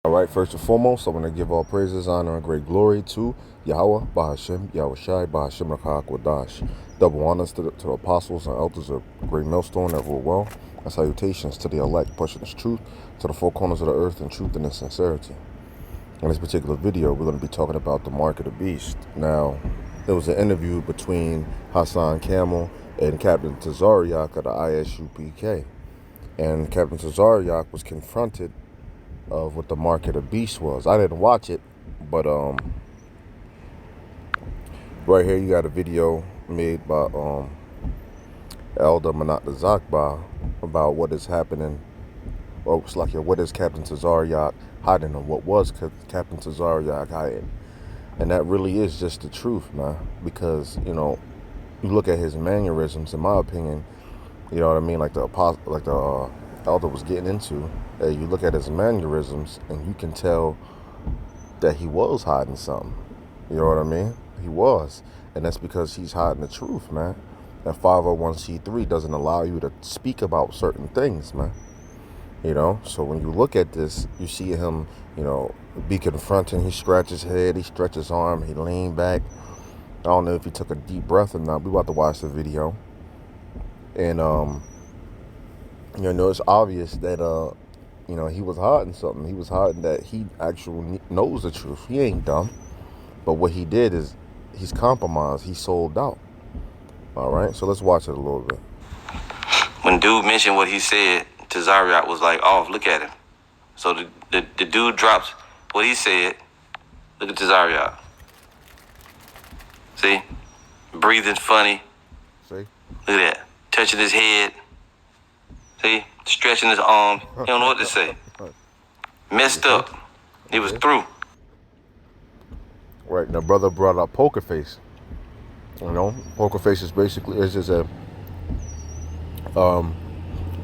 All right, first and foremost, I want to give all praises, honor, and great glory to Yahweh, Bahashem, Yahushai, Bahashem, Wadash. Double honors to the apostles and elders of Great Millstone that rule well, and salutations to the elect, pushing this truth to the four corners of the earth in truth and in sincerity. In this particular video, we're going to be talking about the mark of the beast. Now, there was an interview between Hassan Camel and Captain Tazaryach of the ISUPK. And Captain Tazaryach was confronted of what the mark of the beast was. I didn't watch it, but right here you got a video made by Elder Manat Zakba about what is happening. Well, it's like, what is Captain Tazaryach hiding, or what was Captain Tazaryach hiding? And that really is just the truth, man. Because you look at his mannerisms. In my opinion, you know what I mean, like the elder was getting into. You look at his mannerisms, and you can tell that he was hiding something. You know what I mean? He was, and that's because he's hiding the truth, man. That 501c3 doesn't allow you to speak about certain things, man. So when you look at this, you see him, be confronting. He scratches his head, he stretches his arm, he leaned back. I don't know if he took a deep breath or not. We about to watch the video, and it's obvious that he was hiding something. He was hiding that he actually knows the truth. He ain't dumb, but what he did is he's compromised. He sold out. All right, so let's watch it a little bit. When dude mentioned what he said, Tazaryach was like, "Oh, look at him." So the dude drops what he said. Look at Tazaryach. See? Breathing funny. See? Look at that. Touching his head. See? Stretching his arms. He don't know what to say. Messed up. He was through. Right, now brother brought up poker face. Poker face is basically just an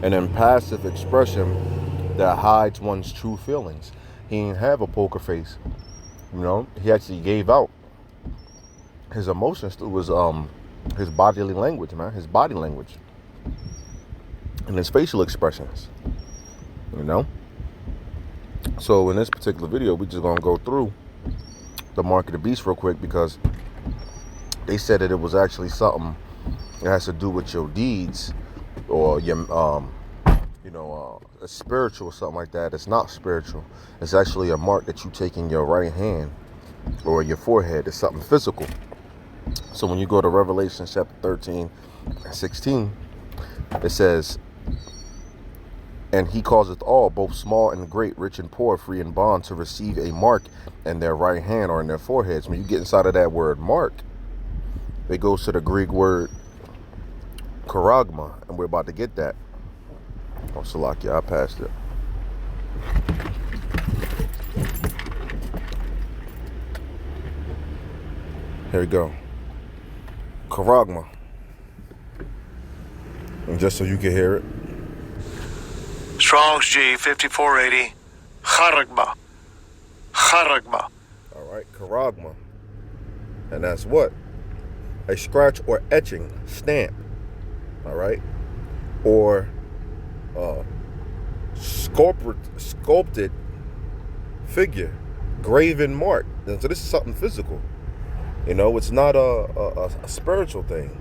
impassive expression that hides one's true feelings. He didn't have a poker face. He actually gave out his emotions through his bodily language, man. His body language and his facial expressions. So in this particular video, we're just gonna go through the mark of the beast real quick, because they said that it was actually something that has to do with your deeds, or your spiritual or something like that. It's not spiritual. It's actually a mark that you take in your right hand or your forehead. It's something physical. So when you go to Revelation chapter 13 and 16, it says, "And he causeth all, both small and great, rich and poor, free and bond, to receive a mark in their right hand or in their foreheads." When you get inside of that word mark, it goes to the Greek word charagma, and we're about to get that. Oh, Salakia, I passed it. Here we go. Charagma. And just so you can hear it. Strong's G 5480. Charagma. Charagma. All right, charagma. And that's what? A scratch or etching, stamp. All right? Or sculpted figure, graven mark. And so this is something physical. It's not a spiritual thing.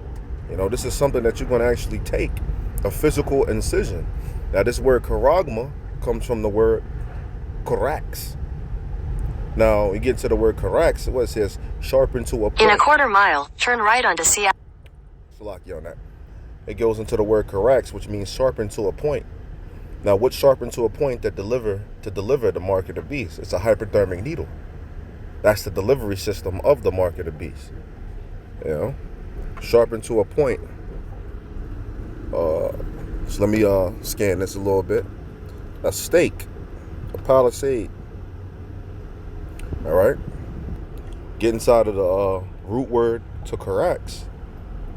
This is something that you're going to actually take, a physical incision. Now, this word charagma comes from the word corax. Now, you get to the word corax, what it says, sharpen to a point. In a quarter mile, turn right onto Seattle. Salaki on that. It goes into the word corax, which means sharpen to a point. Now, what's sharpen to a point to deliver the mark of the beast? It's a hypodermic needle. That's the delivery system of the mark of the beast. Sharpen to a point. So let me scan this a little bit. A stake, a palisade. All right. Get inside of the root word to corax.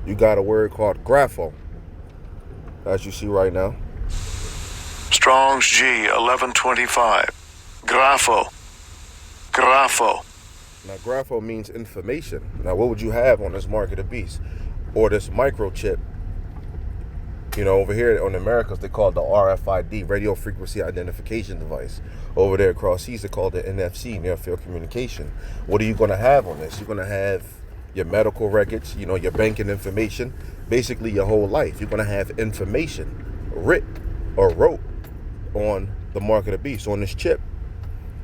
You got a word called grapho, as you see right now. Strong's G 1125. Grapho. Grapho. Now, grapho means information. Now, what would you have on this mark of the beast, or this microchip You know, over here on the Americas, they call it the RFID, radio frequency identification device. Over there across seas, they call it NFC, near field communication. What are you going to have on this? You're going to have your medical records, you know, your banking information, basically your whole life. You're going to have information writ or wrote on the mark of the beast, on this chip.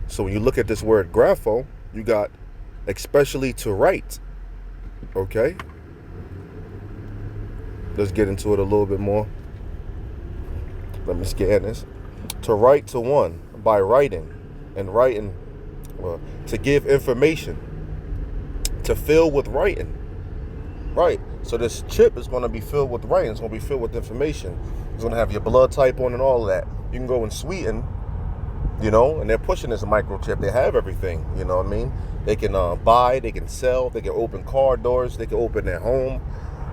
So when you look at this word grapho, you got especially to write. Okay? Let's get into it a little bit more. Let me scan this. To write to one, by writing, and writing, to give information, to fill with writing. Right. So this chip is going to be filled with writing. It's going to be filled with information. It's going to have your blood type on and all of that. You can go in Sweden, you know, and they're pushing this microchip. They have everything, you know what I mean? They can buy, they can sell, they can open car doors, they can open their home,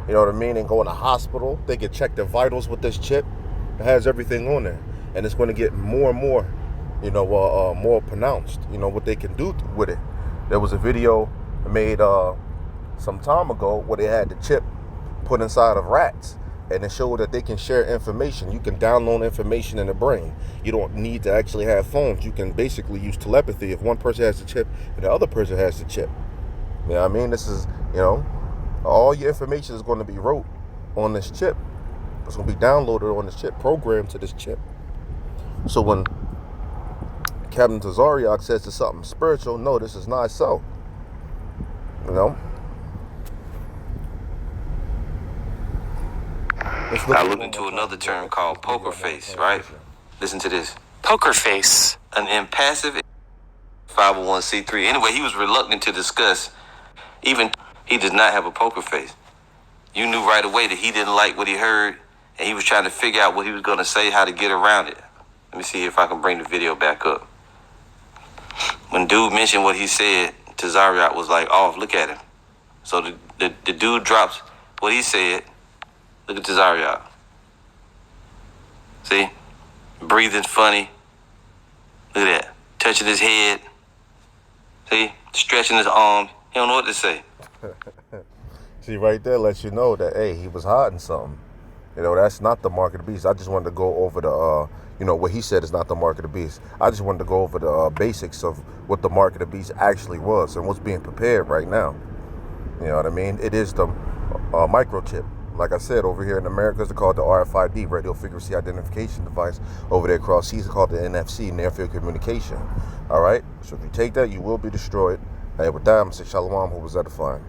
you know what I mean? And go in a hospital. They can check their vitals with this chip. It has everything on there. And it's going to get more and more, you know, more pronounced, you know, what they can do with it. There was a video made some time ago where they had the chip put inside of rats, and it showed that they can share information. You can download information in the brain. You don't need to actually have phones. You can basically use telepathy. If one person has the chip and the other person has the chip, you know what I mean? This is, you know, all your information is going to be wrote on this chip. It's going to be downloaded on this chip, programmed to this chip. So when Captain Tazaryach says it's something spiritual, no, this is not so. You know? I looked into another term called poker face, right? Listen to this. Poker face. An impassive 501c3. Anyway, he was reluctant to discuss. Even he does not have a poker face. You knew right away that he didn't like what he heard, and he was trying to figure out what he was going to say, how to get around it. Let me see if I can bring the video back up. When dude mentioned what he said, Tazaryach was like, "Oh, look at him." So the dude drops what he said. Look at Tazaryach. See? Breathing funny. Look at that. Touching his head. See? Stretching his arms. He don't know what to say. See, right there lets you know that, hey, he was hiding something. You know, that's not the mark of the beast. I just wanted to go over the, you know, what he said is not the mark of the beast. I just wanted to go over the basics of what the mark of the beast actually was and what's being prepared right now. You know what I mean? It is the microchip. Like I said, over here in America, it's called the RFID, radio frequency identification device. Over there across seas, it's called the NFC, near field communication. All right? So if you take that, you will be destroyed. And with that, I'm going to say shalom, who was edifying.